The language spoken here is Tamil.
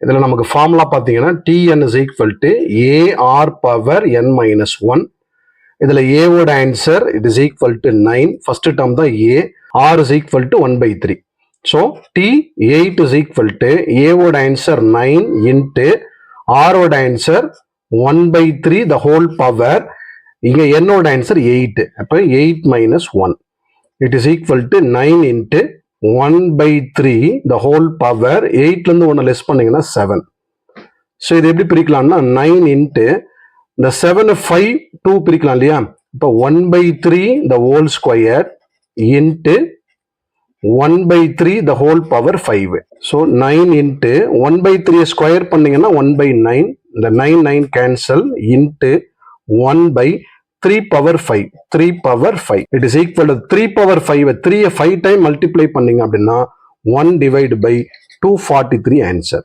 இதில் நமக்கு ஃபார்முலா பார்த்தீங்கன்னா Tn is equal to AR power n minus 1. இதில் ஏவோட answer it is equal to 9. First term தான் A. R is equal to 1/3. So T8 is equal to ஏவோட ஆன்சர் 9 இன்ட்டு ஆரோட ஆன்சர் 1/3 the whole power. இங்கே என்னோட ஆன்சர் 8. அப்போ 8 minus 1. It is equal to 9 into 1/3 the whole power. 8லேருந்து 1 less பண்ணீங்கன்னா 7. ஸோ இது எப்படி பிரிக்கலாம்னா 9 இன்ட்டு இந்த 7 5 2 பிரிக்கலாம் இல்லையா? இப்போ 1/3 the whole square into 1/3 the whole power 5. So 9 into 1/3 square பண்ணீங்கன்னா 1/9. இந்த 9 cancel into 1/3 power 5. 3 power 5. It is equal to 3 power 5. 3 5 time multiply பண்ணீங்க அப்படின்னா 1 டிவைட் பை 243 ஆன்சர்.